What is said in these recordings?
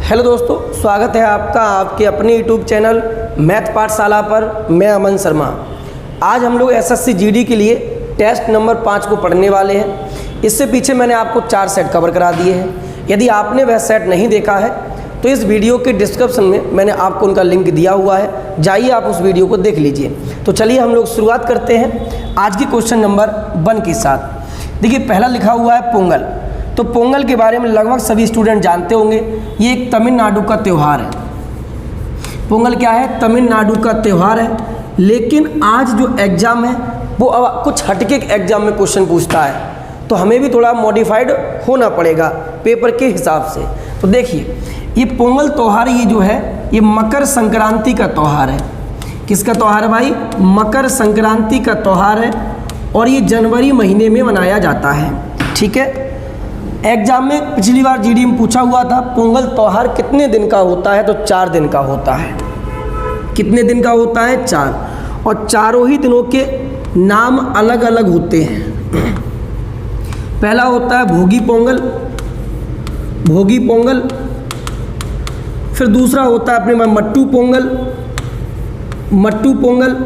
Hello दोस्तों, स्वागत है आपका आपके अपने यूट्यूब चैनल मैथ पाठशाला पर। मैं अमन शर्मा। आज हम लोग एसएससी जीडी के लिए टेस्ट नंबर 5 को पढ़ने वाले हैं। इससे पीछे मैंने आपको 4 सेट कवर करा दिए हैं। यदि आपने वह सेट नहीं देखा है तो इस वीडियो के डिस्क्रिप्शन में मैंने आपको उनका लिंक दिया हुआ है, जाइए आप उस वीडियो को देख लीजिए। तो चलिए हम लोग शुरुआत करते हैं आज की क्वेश्चन नंबर 1 के साथ। देखिए, पहला लिखा हुआ है पोंगल। तो पोंगल के बारे में लगभग सभी स्टूडेंट जानते होंगे। ये एक तमिलनाडु का त्यौहार है। पोंगल क्या है? तमिलनाडु का त्यौहार है। लेकिन आज जो एग्ज़ाम है वो अब कुछ हटके एग्ज़ाम में क्वेश्चन पूछता है, तो हमें भी थोड़ा मॉडिफाइड होना पड़ेगा पेपर के हिसाब से। तो देखिए, ये पोंगल त्यौहार ये जो है ये मकर संक्रांति का त्यौहार है। किसका त्यौहार है भाई? मकर संक्रांति का त्यौहार है और ये जनवरी महीने में मनाया जाता है। ठीक है। एग्जाम में पिछली बार जीडी में पूछा हुआ था पोंगल त्यौहार कितने दिन का होता है, तो 4 दिन का होता है। कितने दिन का होता है? 4। और चारों ही दिनों के नाम अलग अलग होते हैं। पहला होता है भोगी पोंगल, भोगी पोंगल। फिर दूसरा होता है अपने मट्टू पोंगल, मट्टू पोंगल।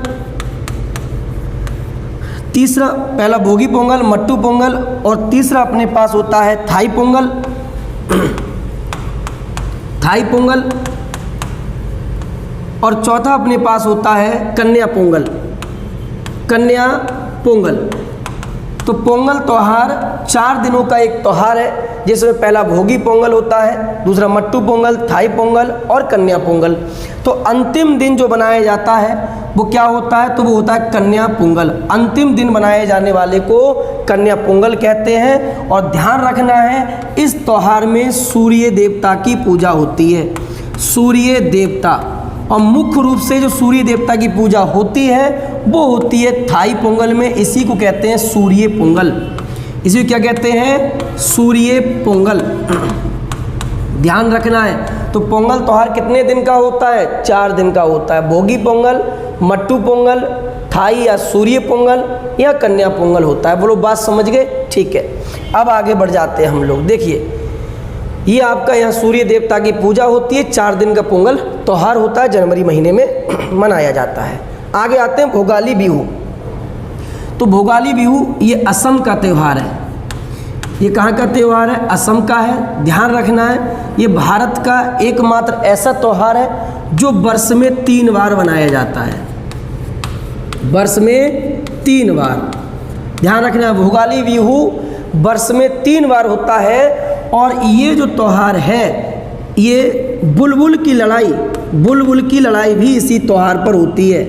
तीसरा, पहला भोगी पोंगल, मट्टू पोंगल, और तीसरा अपने पास होता है थाई पोंगल, थाई पोंगल। और चौथा अपने पास होता है कन्या पोंगल, कन्या पोंगल। तो पोंगल त्यौहार 4 दिनों का एक त्यौहार है, जिसमें पहला भोगी पोंगल होता है, दूसरा मट्टू पोंगल, थाई पोंगल और कन्या पोंगल। तो अंतिम दिन जो बनाया जाता है वो क्या होता है? तो वो होता है कन्या पोंगल। अंतिम दिन बनाए जाने वाले को कन्या पोंगल कहते हैं। और ध्यान रखना है, इस त्यौहार में सूर्य देवता की पूजा होती है। सूर्य देवता, और मुख्य रूप से जो सूर्य देवता की पूजा होती है वो होती है थाई पोंगल में। इसी को कहते हैं सूर्य पोंगल। इसी को क्या कहते हैं? सूर्य पोंगल। ध्यान रखना है। तो पोंगल त्यौहार कितने दिन का होता है? 4 दिन का होता है। भोगी पोंगल, मट्टू पोंगल, थाई या सूर्य पोंगल या कन्या पोंगल होता है। बोलो, बात समझ गए? ठीक है। अब आगे बढ़ जाते हैं हम लोग। देखिए, ये आपका यहाँ सूर्य देवता की पूजा होती है। 4 दिन का पोंगल त्यौहार होता है, जनवरी महीने में मनाया जाता है। आगे आते हैं भोगाली बिहू। तो भोगाली बिहू ये असम का त्यौहार है। ये कहाँ का त्यौहार है? असम का है। ध्यान रखना है, ये भारत का एकमात्र ऐसा त्यौहार है जो वर्ष में 3 बार मनाया जाता है। वर्ष में 3 बार। ध्यान रखना है, भोगाली बिहू वर्ष में 3 बार होता है। और ये जो त्यौहार है ये बुलबुल की लड़ाई, बुलबुल की लड़ाई भी इसी त्यौहार पर होती है।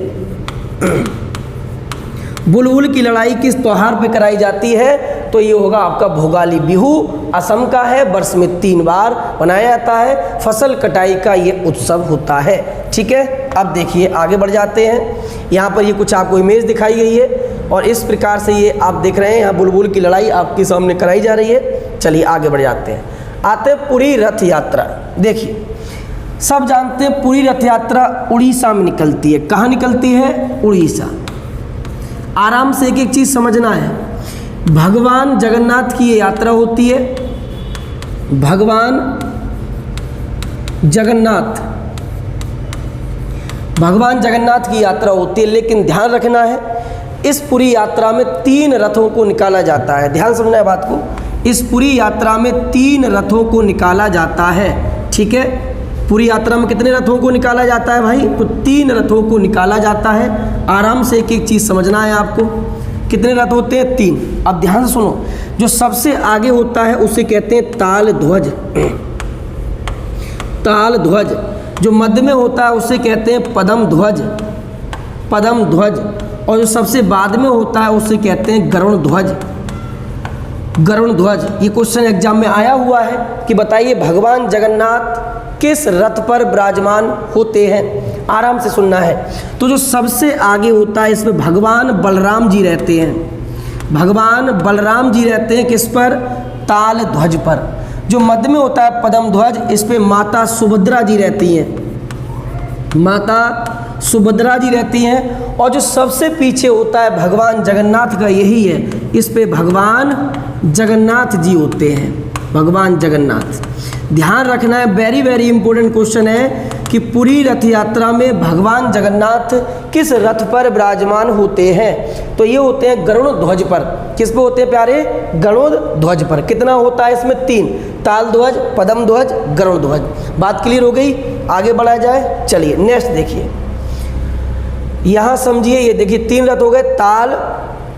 बुलबुल की लड़ाई किस त्यौहार पे कराई जाती है? तो ये होगा आपका भोगाली बिहू। असम का है, वर्ष में 3 बार मनाया जाता है। फसल कटाई का ये उत्सव होता है। ठीक है। अब देखिए, आगे बढ़ जाते हैं। यहाँ पर ये कुछ आपको इमेज दिखाई गई है और इस प्रकार से ये आप देख रहे हैं, यहाँ बुलबुल की लड़ाई आपके सामने कराई जा रही है। चलिए आगे बढ़ जाते हैं। आते हैं पुरी रथ यात्रा। देखिए, सब जानते हैं पुरी रथ यात्रा उड़ीसा में निकलती है। कहाँ निकलती है? उड़ीसा। आराम से एक एक चीज़ समझना है। भगवान जगन्नाथ की ये यात्रा होती है। भगवान जगन्नाथ, भगवान जगन्नाथ की यात्रा होती है। लेकिन ध्यान रखना है, इस पूरी यात्रा में 3 रथों को निकाला जाता है। ध्यान समझना है बात को। इस पूरी यात्रा में 3 रथों को निकाला जाता है। ठीक है। पूरी यात्रा में कितने रथों को निकाला जाता है भाई? तो 3 रथों को निकाला जाता है। आराम से एक एक चीज़ समझना है आपको। कितने रथ होते हैं? 3। अब ध्यान से सुनो, जो सबसे आगे होता है उसे कहते हैं ताल ध्वज, ताल ध्वज। जो मध्य में होता है उसे कहते हैं पदम ध्वज, पदम ध्वज। और जो सबसे बाद में होता है उसे कहते हैं गरुण ध्वज, गरुण ध्वज। ये क्वेश्चन एग्जाम में आया हुआ है कि बताइए भगवान जगन्नाथ किस रथ पर विराजमान होते हैं? आराम से सुनना है। तो जो सबसे आगे होता है इसमें भगवान बलराम जी रहते हैं। भगवान बलराम जी रहते हैं किस पर? ताल ध्वज पर। जो मध्य में होता है पदम ध्वज, इस पे माता सुभद्रा जी रहती हैं, माता सुभद्रा जी रहती हैं। और जो सबसे पीछे होता है भगवान जगन्नाथ का, यही है, इस पे भगवान जगन्नाथ जी होते हैं। भगवान जगन्नाथ। ध्यान रखना है, वेरी वेरी इंपॉर्टेंट क्वेश्चन है कि पूरी रथ यात्रा में भगवान जगन्नाथ किस रथ पर विराजमान होते हैं? तो ये होते हैं गरुड़ ध्वज पर। किस पे होते हैं प्यारे? गरुड़ ध्वज पर। कितना होता है इसमें? 3, ताल ध्वज, पद्म ध्वज, गरुड़ ध्वज। बात क्लियर हो गई? आगे बढ़ाया जाए। चलिए नेक्स्ट देखिए, यहाँ समझिए, ये देखिए 3 रथ हो गए, ताल,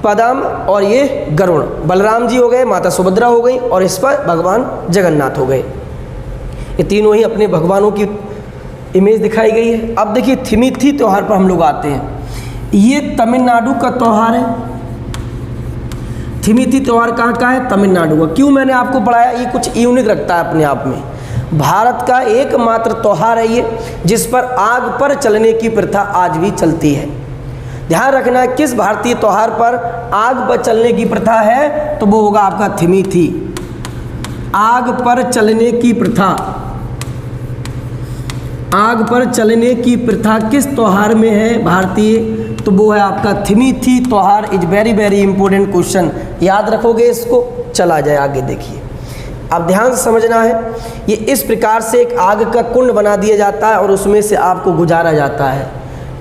पद्म और ये गरुड़। बलराम जी हो गए, माता सुभद्रा हो गई और इस पर भगवान जगन्नाथ हो गए। ये तीनों ही अपने भगवानों की इमेज दिखाई गई है। अब देखिए थिमिथि त्यौहार पर हम लोग आते हैं। ये तमिलनाडु का त्यौहार है। थिमिथि त्यौहार कहाँ का है? तमिलनाडु का। क्यों मैंने आपको पढ़ाया? ये कुछ यूनिक रखता है अपने आप में। भारत का एकमात्र त्यौहार है ये जिस पर आग पर चलने की प्रथा आज भी चलती है। ध्यान रखना है, किस भारतीय त्यौहार पर आग पर चलने की प्रथा है? तो वो होगा आपका थिमिथि। आग पर चलने की प्रथा, आग पर चलने की प्रथा किस त्यौहार में है भारतीय? तो वो है आपका थिमिथि त्यौहार। Is very very important question, याद रखोगे इसको। चला जाए आगे देखिए, अब ध्यान से समझना है। ये इस प्रकार से एक आग का कुंड बना दिया जाता है और उसमें से आपको गुजारा जाता है।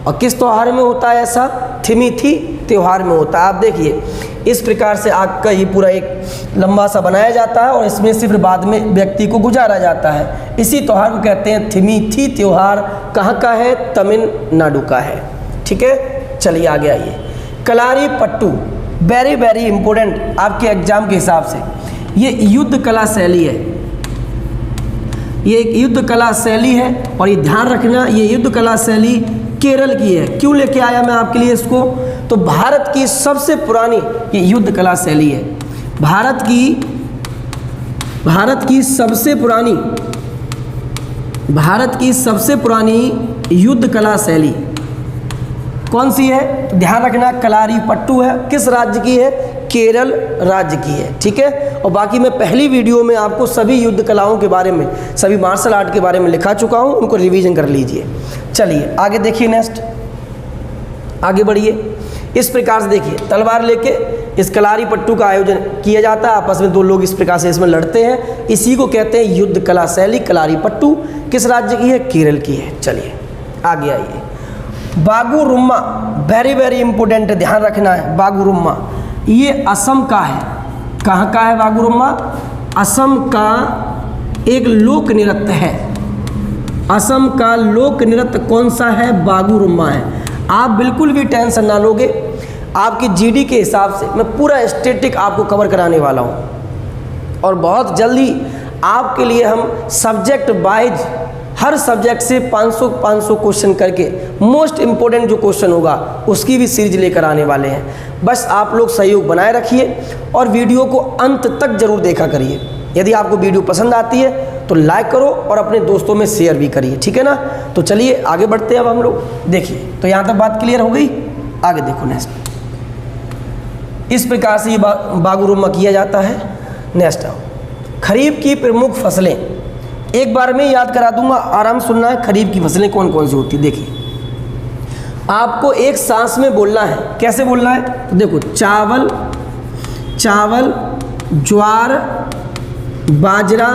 और किस त्यौहार में होता है ऐसा? थिमिथि त्यौहार में होता है। आप देखिए इस प्रकार से आग का ये पूरा एक लंबा सा बनाया जाता है और इसमें से फिर बाद में व्यक्ति को गुजारा जाता है। इसी त्यौहार को कहते हैं थिमिथि त्यौहार। कहाँ का है? तमिलनाडु का है। ठीक है, चलिए आगे आइए। कलारी पट्टू, वेरी वेरी इंपॉर्टेंट आपके एग्जाम के हिसाब से। ये युद्ध कला शैली है, ये एक युद्ध कला शैली है और ये ध्यान रखना, ये युद्ध कला शैली केरल की है। क्यों लेके आया मैं आपके लिए इसको? तो भारत की सबसे पुरानी ये युद्ध कला शैली है। भारत की सबसे पुरानी युद्ध कला शैली कौन सी है? तो ध्यान रखना, कलारी पट्टू है। किस राज्य की है? केरल राज्य की है। ठीक है, और बाकी मैं पहली वीडियो में आपको सभी युद्ध कलाओं के बारे में, सभी मार्शल आर्ट के बारे में लिखा चुका हूं, उनको रिवीजन कर लीजिए। चलिए आगे देखिए, नेक्स्ट आगे बढ़िए। इस प्रकार से देखिए, तलवार लेके इस कलारी पट्टू का आयोजन किया जाता है। आपस में 2 लोग इस प्रकार से इसमें लड़ते हैं। इसी को कहते हैं युद्ध कला शैली। कलारी पट्टू किस राज्य की है? केरल की है। चलिए आगे आइए। बागुरुम्मा, वेरी वेरी इंपॉर्टेंट, ध्यान रखना है। बागुरुम्मा ये असम का है। कहाँ का है बागुरुम्मा? असम का एक लोक नृत्य है। असम का लोक नृत्य कौन सा है? बागुरुम्मा है। आप बिल्कुल भी टेंशन ना लोगे, आपकी जीडी के हिसाब से मैं पूरा स्टैटिक आपको कवर कराने वाला हूँ और बहुत जल्दी आपके लिए हम सब्जेक्ट वाइज हर सब्जेक्ट से 500 क्वेश्चन करके मोस्ट इम्पोर्टेंट जो क्वेश्चन होगा उसकी भी सीरीज लेकर आने वाले हैं। बस आप लोग सहयोग बनाए रखिए और वीडियो को अंत तक जरूर देखा करिए। यदि आपको वीडियो पसंद आती है तो लाइक करो और अपने दोस्तों में शेयर भी करिए। ठीक है ना? तो चलिए आगे बढ़ते हैं। अब हम लोग देखिए, तो यहाँ तक बात क्लियर हो गई। आगे देखो नेक्स्ट। इस प्रकार से ये बागुरुम्मा किया जाता है। नेक्स्ट आओ, खरीफ की प्रमुख फसलें एक बार में याद करा दूंगा, आराम सुनना है। खरीफ की फसलें कौन कौन सी होती है? देखिए आपको एक सांस में बोलना है। कैसे बोलना है? तो देखो, चावल, ज्वार, बाजरा,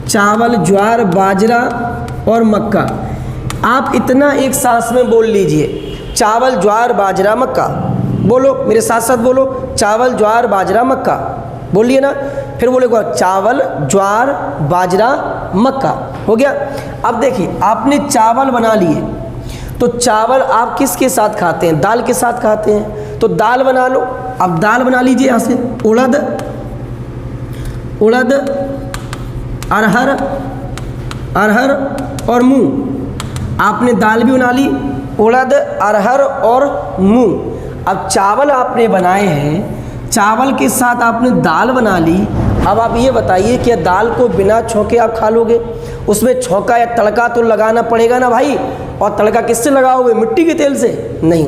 चावल, ज्वार, बाजरा और मक्का। आप इतना एक सांस में बोल लीजिए, चावल, ज्वार, बाजरा, मक्का। बोलो मेरे साथ साथ बोलो, चावल, ज्वार, बाजरा, मक्का। बोलिए ना, फिर बोलेगा चावल, ज्वार, बाजरा, मक्का। हो गया। अब देखिए आपने चावल बना लिए, तो चावल आप किसके साथ खाते हैं? दाल के साथ खाते हैं, तो दाल बना लो। अब दाल बना लीजिए यहाँ से, उड़द, अरहर और मूंग। आपने दाल भी बना ली, उड़द, अरहर और मूंग। अब चावल आपने बनाए हैं, चावल के साथ आपने दाल बना ली। अब आप ये बताइए कि दाल को बिना छौंके आप खा लोगे? उसमें छौंका या तड़का तो लगाना पड़ेगा ना भाई। और तड़का किससे लगाओगे? मिट्टी के तेल से? नहीं।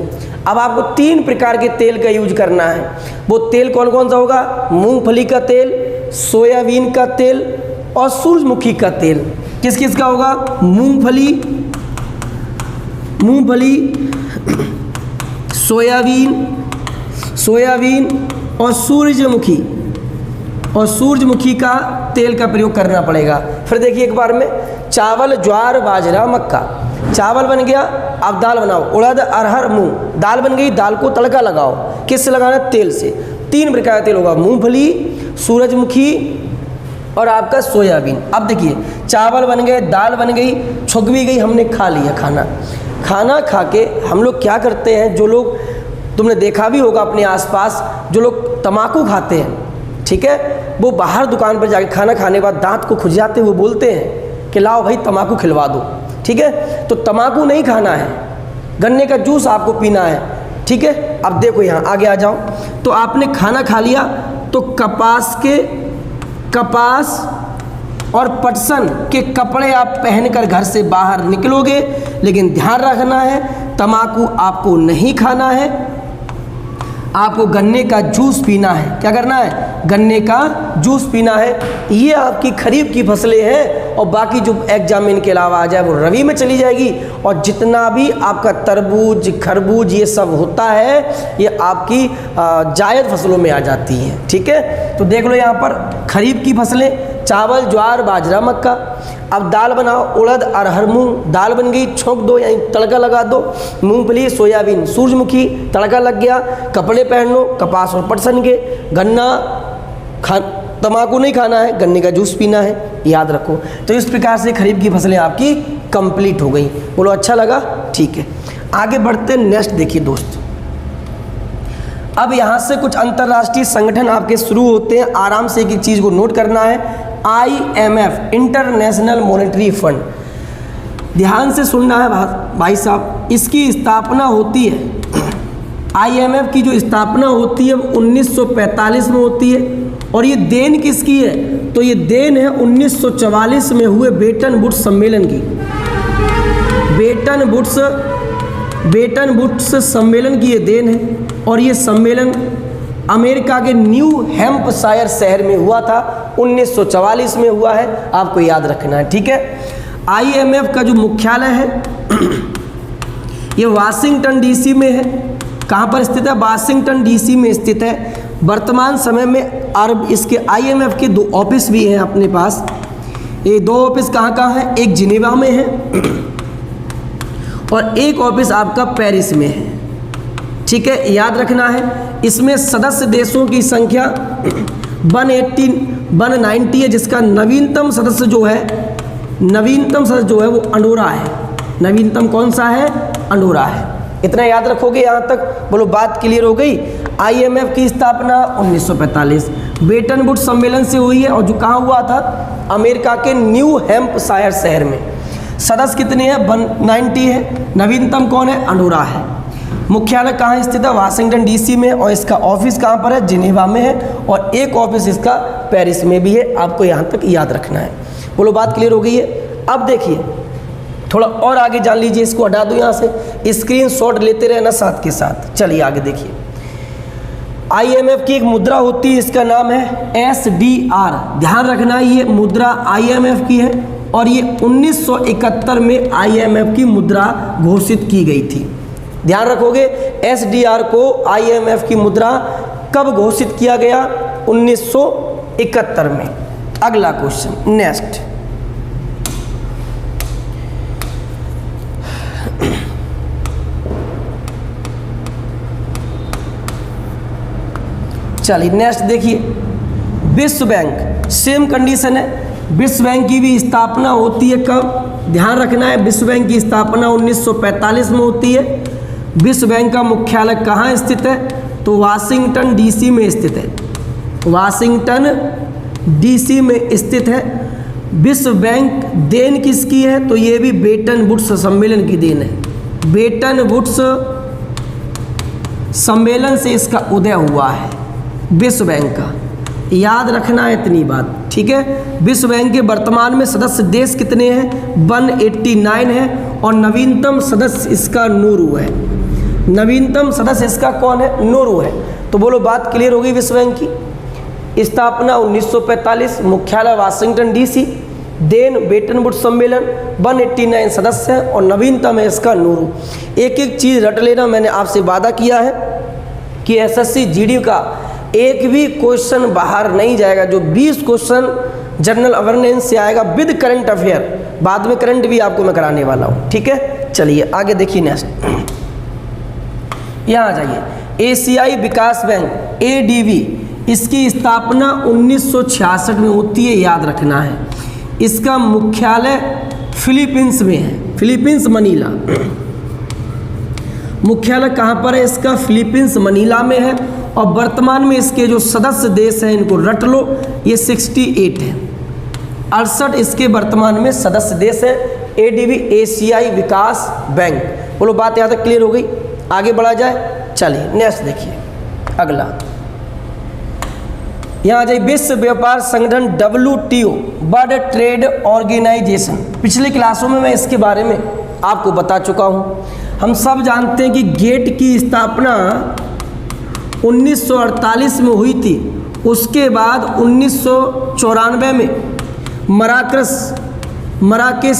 अब आपको 3 प्रकार के तेल का यूज करना है। वो तेल कौन कौन सा होगा? मूंगफली का तेल, सोयाबीन का तेल और सूरजमुखी का तेल। किस किस का होगा? मूंगफली, सोयाबीन और सूरजमुखी। और सूरजमुखी का तेल का प्रयोग करना पड़ेगा। फिर देखिए एक बार में, चावल, ज्वार, बाजरा, मक्का। चावल बन गया, अब दाल बनाओ, उड़द, अरहर, मूंग। दाल बन गई, दाल को तड़का लगाओ। किससे लगाना? तेल से। 3 प्रकार का तेल होगा, मूंगफली, सूरजमुखी और आपका सोयाबीन। अब देखिए चावल बन गए, दाल बन गई, छुक भी गई, हमने खा लिया खाना। खाना खा के हम लोग क्या करते हैं, जो लोग, तुमने देखा भी होगा अपने आसपास, जो लोग तम्बाकू खाते हैं, ठीक है, वो बाहर दुकान पर जाके खाना खाने के बाद दांत को खुजाते हुए बोलते हैं कि लाओ भाई तम्बाकू खिलवा दो। ठीक है, तो तम्बाकू नहीं खाना है, गन्ने का जूस आपको पीना है। ठीक है, अब देखो यहाँ आगे आ जाओ। तो आपने खाना खा लिया, तो कपास और पटसन के कपड़े आप पहनकर घर से बाहर निकलोगे, लेकिन ध्यान रखना है तम्बाकू आपको नहीं खाना है, आपको गन्ने का जूस पीना है। क्या करना है? गन्ने का जूस पीना है। ये आपकी खरीफ की फसलें हैं, और बाकी जो एग्जाम में इनके अलावा आ जाए वो रबी में चली जाएगी। और जितना भी आपका तरबूज, खरबूज ये सब होता है, ये आपकी जायद फसलों में आ जाती हैं। ठीक है, तो देख लो यहाँ पर खरीफ की फसलें, चावल, ज्वार, बाजरा, मक्का। अब दाल बनाओ, उड़द, अरहर, मूंग। दाल बन गई, छोंक दो यानी तड़का लगा दो। मूंगफली, सोयाबीन, सूरजमुखी, तड़का लग गया। कपड़े पहन लो, कपास और पटसन के। गन्ना तम्बाकू नहीं खाना है, गन्ने का जूस पीना है, याद रखो। तो इस प्रकार से खरीफ की फसलें आपकी कंप्लीट हो गई। बोलो अच्छा लगा? ठीक है, आगे बढ़ते नेक्स्ट देखिए दोस्त। अब यहाँ से कुछ अंतर्राष्ट्रीय संगठन आपके शुरू होते हैं। आराम से एक एक चीज़ को नोट करना है। IMF, इंटरनेशनल मॉनेटरी फंड, ध्यान से सुनना है भाई साहब। इसकी स्थापना होती है, IMF की जो स्थापना होती है वो 1945 में होती है। और ये देन किसकी है? तो ये देन है 1944 में हुए ब्रेटन वुड्स सम्मेलन की। ब्रेटन वुड्स सम्मेलन की ये देन है। और ये सम्मेलन अमेरिका के न्यू हैम्पशायर शहर में हुआ था, 1944 में हुआ है, आपको याद रखना है। ठीक है, IMF का जो मुख्यालय है ये वाशिंगटन DC में है। कहाँ पर स्थित है? वाशिंगटन DC में स्थित है। वर्तमान समय में अरब इसके IMF के 2 ऑफिस भी हैं अपने पास। ये 2 ऑफिस कहाँ कहाँ हैं? एक जिनेवा में है और एक ऑफिस आपका पेरिस में है। ठीक है, याद रखना है। इसमें सदस्य देशों की संख्या 190 है, जिसका नवीनतम सदस्य जो है वो अंडोरा है। नवीनतम कौन सा है? अंडोरा है। इतना याद रखोगे यहाँ तक? बोलो बात क्लियर हो गई। IMF की स्थापना 1945 ब्रेटन वुड्स सम्मेलन से हुई है, और जो कहाँ हुआ था? अमेरिका के न्यू हैम्पशायर शहर में। सदस्य कितने हैं? 190 है। नवीनतम कौन है? अंडोरा है। मुख्यालय कहाँ स्थित है? वाशिंगटन DC में। और इसका ऑफिस कहाँ पर है? जिनेवा में है। और एक ऑफिस इसका पेरिस में भी है। आपको यहाँ तक याद रखना है। बोलो बात क्लियर हो गई है? अब देखिए थोड़ा और आगे जान लीजिए। इसको हटा दो यहाँ से, स्क्रीनशॉट लेते रहना साथ के साथ। चलिए आगे देखिए। IMF की एक मुद्रा होती है, इसका नाम है SDR। ध्यान रखना है, ये मुद्रा IMF की है और ये 1971 में IMF की मुद्रा घोषित की गई थी। ध्यान रखोगे, SDR को IMF की मुद्रा कब घोषित किया गया? 1971 में। अगला क्वेश्चन नेक्स्ट। चलिए नेक्स्ट देखिए। विश्व बैंक, सेम कंडीशन है। विश्व बैंक की भी स्थापना होती है कब? ध्यान रखना है, विश्व बैंक की स्थापना 1945 में होती है। विश्व बैंक का मुख्यालय कहाँ स्थित है? तो वाशिंगटन DC में स्थित है। वाशिंगटन DC में स्थित है। विश्व बैंक देन किसकी है? तो ये भी ब्रेटन वुड्स सम्मेलन की देन है। ब्रेटन वुड्स सम्मेलन से इसका उदय हुआ है, विश्व बैंक का। याद रखना है इतनी बात, ठीक है। विश्व बैंक के वर्तमान में सदस्य देश कितने हैं? 189 है। और नवीनतम सदस्य इसका नोरू है। नवीनतम सदस्य इसका कौन है? नोरू है। तो बोलो बात क्लियर हो गई। विश्व बैंक की स्थापना 1945, मुख्यालय Washington DC, then Bretton Woods सम्मेलन, 189 सदस्य है और नवीनतम है इसका नोरू। एक एक चीज़ रट लेना। मैंने आपसे वादा किया है कि SSC GD का एक भी क्वेश्चन बाहर नहीं जाएगा। जो 20 क्वेश्चन जनरल अवेयरनेस से आएगा विद करंट अफेयर, बाद में करंट भी आपको मैं कराने वाला हूँ, ठीक है। चलिए आगे देखिए नेक्स्ट, यहाँ आ जाइए। एशियाई विकास बैंक ADB, इसकी स्थापना 1966 में होती है, याद रखना है। इसका मुख्यालय फिलीपींस में है, फिलीपींस मनीला। मुख्यालय कहाँ पर है इसका? फिलीपींस मनीला में है। और वर्तमान में इसके जो सदस्य देश हैं, इनको रट लो, ये 68 है, 68 इसके वर्तमान में सदस्य देश हैं। ADB एशियाई विकास बैंक। बोलो बात यहाँ तक क्लियर हो गई? आगे बढ़ा जाए। चलिए नेक्स्ट देखिए अगला, यहाँ आ जाइए। विश्व व्यापार संगठन WTO, वर्ल्ड ट्रेड ऑर्गेनाइजेशन। पिछले क्लासों में मैं इसके बारे में आपको बता चुका हूँ। हम सब जानते हैं कि गेट की स्थापना 1948 में हुई थी। उसके बाद 1994 में मराकेश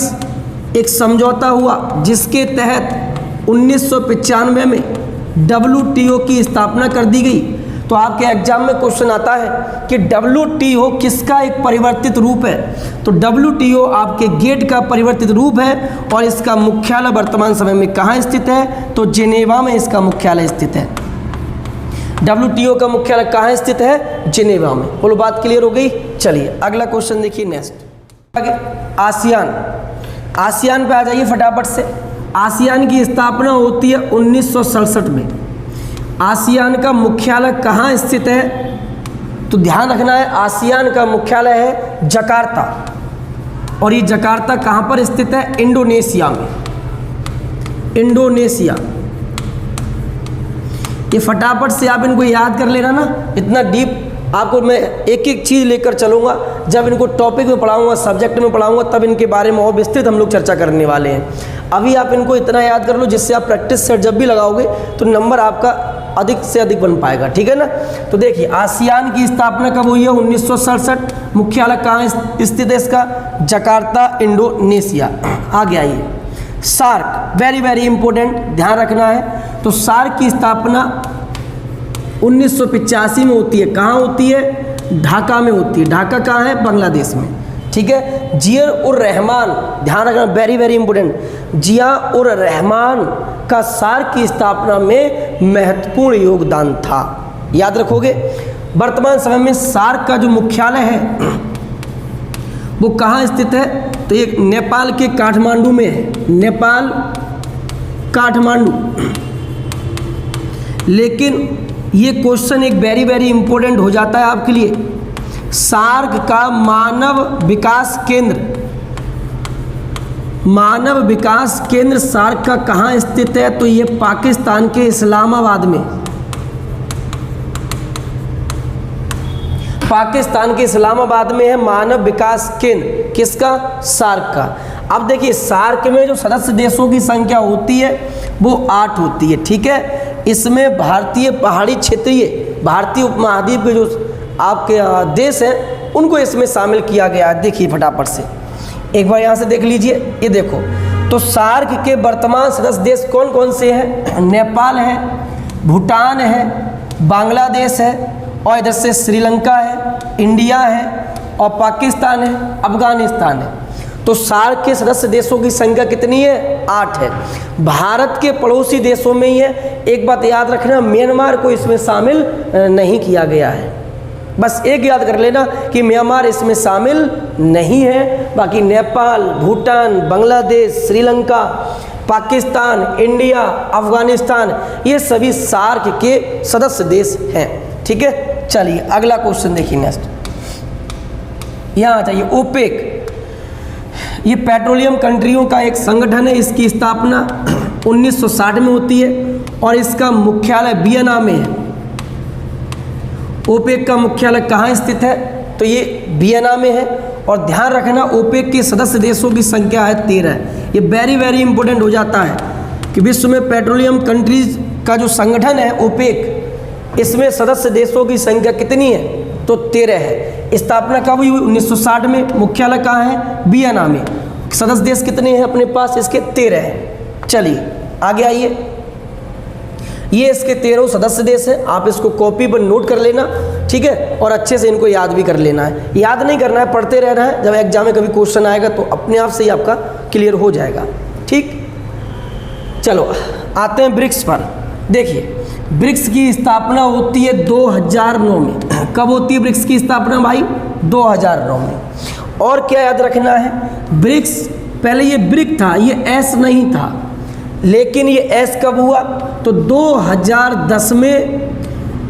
एक समझौता हुआ, जिसके तहत 1995 में WTO की स्थापना कर दी गई। तो आपके एग्जाम में क्वेश्चन आता है कि WTO किसका एक परिवर्तित रूप है? तो WTO आपके गेट का परिवर्तित रूप है। और इसका मुख्यालय वर्तमान समय में कहाँ स्थित है? तो जेनेवा में इसका मुख्यालय स्थित है। WTO का मुख्यालय कहाँ स्थित है? जेनेवा में। बोलो बात क्लियर हो गई? चलिए अगला क्वेश्चन देखिए नेक्स्ट। आगे आसियान पे आ जाइए फटाफट से। आसियान की स्थापना होती है 1967 में। आसियान का मुख्यालय कहाँ स्थित है? तो ध्यान रखना है, आसियान का मुख्यालय है जकार्ता। और ये जकार्ता कहाँ पर स्थित है? इंडोनेशिया में। इंडोनेशिया। ये फटाफट से आप इनको याद कर लेना ना, इतना डीप आपको मैं एक एक चीज़ लेकर चलूँगा। जब इनको टॉपिक में पढ़ाऊँगा, सब्जेक्ट में पढ़ाऊँगा, तब इनके बारे में और विस्तृत हम लोग चर्चा करने वाले हैं। अभी आप इनको इतना याद कर लो जिससे आप प्रैक्टिस सेट जब भी लगाओगे तो नंबर आपका अधिक से अधिक बन पाएगा, ठीक है ना। तो देखिए आसियान की स्थापना कब हुई है? 1967। मुख्यालय कहाँ स्थित है इसका? Jakarta, Indonesia. आगे आइए। सार्क, वेरी वेरी इंपॉर्टेंट, ध्यान रखना है। तो सार्क की स्थापना 1985 में होती है। कहाँ होती है? ढाका में होती है। ढाका कहाँ है? बांग्लादेश में, ठीक है। जिया उर रहमान, ध्यान रखना, वेरी वेरी इंपॉर्टेंट। जिया उर रहमान का सार्क की स्थापना में महत्वपूर्ण योगदान था, याद रखोगे। वर्तमान समय में सार्क का जो मुख्यालय है वो कहाँ स्थित है? तो ये नेपाल के काठमांडू में है। नेपाल काठमांडू। लेकिन ये क्वेश्चन एक वेरी वेरी इंपॉर्टेंट हो जाता है आपके लिए। सार्क का मानव विकास केंद्र सार्क का कहाँ स्थित है? तो ये पाकिस्तान के इस्लामाबाद में। पाकिस्तान के इस्लामाबाद में है मानव विकास केंद्र। किसका? सार्क का। अब देखिए सार्क में जो सदस्य देशों की संख्या होती है वो 8 होती है, ठीक है। इसमें भारतीय पहाड़ी क्षेत्रीय, भारतीय उपमहाद्वीप के जो आपके देश हैं उनको इसमें शामिल किया गया है। देखिए फटाफट से एक बार यहाँ से देख लीजिए। ये देखो, तो सार्क के वर्तमान सदस्य देश कौन कौन से हैं? नेपाल है, भूटान है, बांग्लादेश है, और इधर से श्रीलंका है, इंडिया है, और पाकिस्तान है, अफगानिस्तान है। तो सार्क के सदस्य देशों की संख्या कितनी है? 8 है। भारत के पड़ोसी देशों में ही है। एक बात याद रखना, म्यांमार को इसमें शामिल नहीं किया गया है। बस एक याद कर लेना कि म्यांमार इसमें शामिल नहीं है। बाकी नेपाल, भूटान, बांग्लादेश, श्रीलंका, पाकिस्तान, इंडिया, अफगानिस्तान, ये सभी सार्क के सदस्य देश हैं, ठीक है। चलिए अगला क्वेश्चन देखिए नेक्स्ट। यहाँ आ जाइए। ओपेक, ये पेट्रोलियम कंट्रियों का एक संगठन है। इसकी स्थापना 1960 में होती है और इसका मुख्यालय वियना में है। ओपेक का मुख्यालय कहाँ स्थित है? तो ये वियना में है। और ध्यान रखना, ओपेक के सदस्य देशों की संख्या है 13। ये वेरी वेरी इंपॉर्टेंट हो जाता है कि विश्व में पेट्रोलियम कंट्रीज का जो संगठन है ओपेक, इसमें सदस्य देशों की संख्या कितनी है? तो 13 है। स्थापना कब हुई? 1960 में। मुख्यालय कहाँ है? वियना में। सदस्य देश कितने हैं अपने पास? इसके 13 हैं। चलिए आगे आइए। ये इसके 13 सदस्य देश हैं। आप इसको कॉपी पर नोट कर लेना, ठीक है, और अच्छे से इनको याद भी कर लेना है। याद नहीं करना है, पढ़ते रहना है। जब एग्जाम में कभी क्वेश्चन आएगा तो अपने आप से ही आपका क्लियर हो जाएगा। ठीक, चलो आते हैं ब्रिक्स पर। देखिए ब्रिक्स की स्थापना होती है 2009 में। कब होती है ब्रिक्स की स्थापना भाई? 2009 में। और क्या याद रखना है, ब्रिक्स पहले ये ब्रिक था, ये एस नहीं था, लेकिन ये एस कब हुआ? तो 2010 में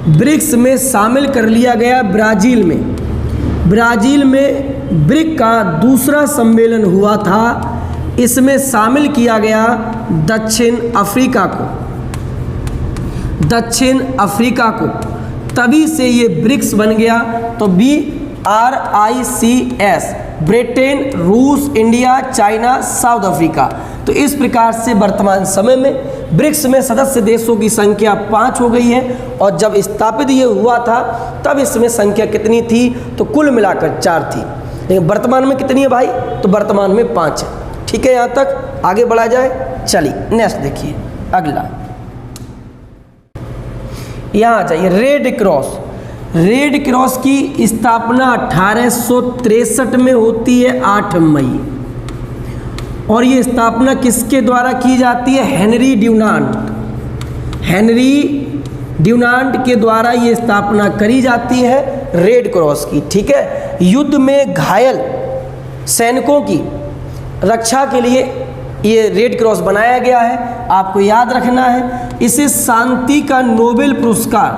ब्रिक्स में शामिल कर लिया गया ब्राज़ील में। ब्राज़ील में ब्रिक का दूसरा सम्मेलन हुआ था। इसमें शामिल किया गया दक्षिण अफ्रीका को, दक्षिण अफ्रीका को। तभी से ये ब्रिक्स बन गया। तो BRICS, ब्रिटेन, रूस, इंडिया, चाइना, साउथ अफ्रीका। तो इस प्रकार से वर्तमान समय में ब्रिक्स में सदस्य देशों की संख्या 5 हो गई है। और जब स्थापित ये हुआ था तब इसमें संख्या कितनी थी? तो कुल मिलाकर 4 थी, लेकिन वर्तमान में कितनी है भाई? तो वर्तमान में 5 है। ठीक है, यहाँ तक आगे बढ़ा जाए। चलिए नेक्स्ट देखिए, अगला यहाँ आ जाइए। Red cross. रेड क्रॉस की स्थापना 1863 में होती है, 8 मई। और ये स्थापना किसके द्वारा की जाती है? हेनरी ड्यूनांट। हेनरी ड्यूनांट के द्वारा ये स्थापना करी जाती है रेड क्रॉस की। ठीक है, युद्ध में घायल सैनिकों की रक्षा के लिए ये रेड क्रॉस बनाया गया है। आपको याद रखना है, इसे शांति का नोबेल पुरस्कार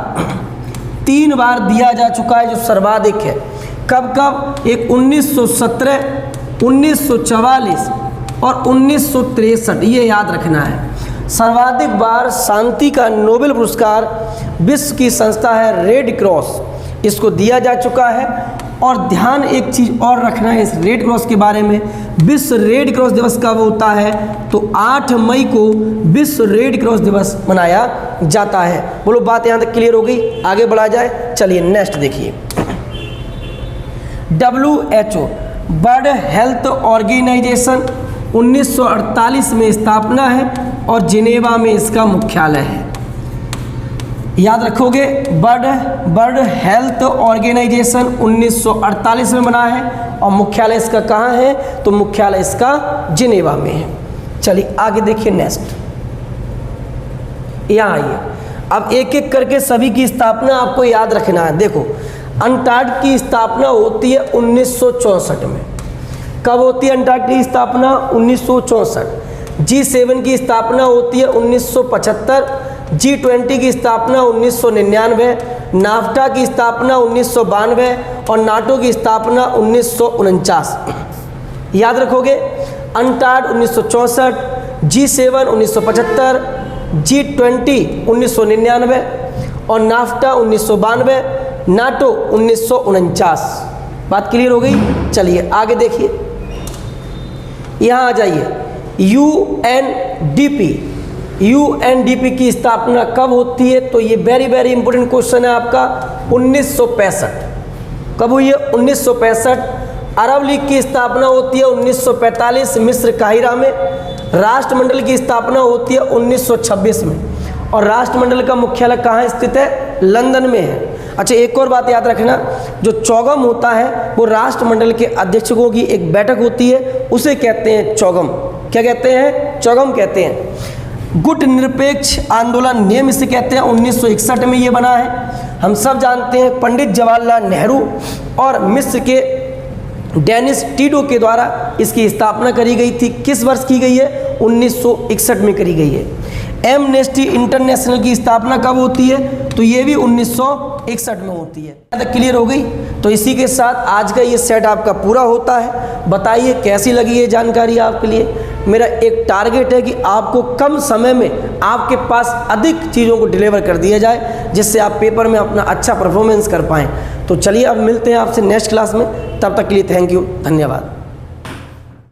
3 बार दिया जा चुका है, जो सर्वाधिक है। कब कब? एक 1917, 1944 और 1963, ये याद रखना है। सर्वाधिक बार शांति का नोबेल पुरस्कार विश्व की संस्था है रेड क्रॉस, इसको दिया जा चुका है। और ध्यान एक चीज़ और रखना है इस रेड क्रॉस के बारे में। विश्व रेड क्रॉस दिवस कब होता है? तो 8 मई को विश्व रेड क्रॉस दिवस मनाया जाता है। बोलो बात यहाँ तक क्लियर हो गई? आगे बढ़ा जाए। चलिए नेक्स्ट देखिए। WHO, वर्ल्ड हेल्थ ऑर्गेनाइजेशन, 1948 में स्थापना है और जिनेवा में इसका मुख्यालय है। याद रखोगे, वर्ल्ड हेल्थ ऑर्गेनाइजेशन 1948 में बना है और मुख्यालय इसका कहाँ है? तो मुख्यालय इसका जिनेवा में है। चलिए आगे देखिए नेक्स्ट, यहाँ आइए। अब एक एक करके सभी की स्थापना आपको याद रखना है। देखो, अंटार्कटिका की स्थापना होती है 1964 में। कब होती है अंटार्कटिका की स्थापना? 1964। G7 की स्थापना होती है 1975। G20 की स्थापना 1999, नाफ्टा की स्थापना 1992 और नाटो की स्थापना 1949। याद रखोगे, अंटार्कटिका 1964, G7 1975, G20 1999 और नाफ्टा 1992, नाटो 1949। बात क्लियर हो गई? चलिए आगे देखिए, यहाँ आ जाइए। UNDP की स्थापना कब होती है? तो ये वेरी इंपॉर्टेंट क्वेश्चन है आपका। 1965। कब हुई है? 1965। अरब लीग की स्थापना होती है 1945 मिस्र काहिरा में। राष्ट्रमंडल की स्थापना होती है 1926 में और राष्ट्रमंडल का मुख्यालय कहाँ स्थित है? लंदन में है। अच्छा, एक और बात याद रखना, जो चौगम होता है वो राष्ट्रमंडल के अध्यक्षों की एक बैठक होती है, उसे कहते हैं चौगम। क्या कहते हैं? चौगम कहते हैं। गुट निरपेक्ष आंदोलन नियम इसे कहते हैं, 1961 में ये बना है। हम सब जानते हैं पंडित जवाहरलाल नेहरू और मिस्र के डेनिस टीडो के द्वारा इसकी स्थापना करी गई थी। किस वर्ष की गई है? 1961 में करी गई है। एमनेस्टी इंटरनेशनल की स्थापना कब होती है? तो ये भी 1961 में होती है। क्लियर हो गई? तो इसी के साथ आज का ये सेट आपका पूरा होता है। बताइए कैसी लगी ये जानकारी आपके लिए। मेरा एक टारगेट है कि आपको कम समय में आपके पास अधिक चीज़ों को डिलीवर कर दिया जाए, जिससे आप पेपर में अपना अच्छा परफॉर्मेंस कर पाएँ। तो चलिए अब मिलते हैं आपसे नेक्स्ट क्लास में। तब तक के लिए थैंक यू, धन्यवाद।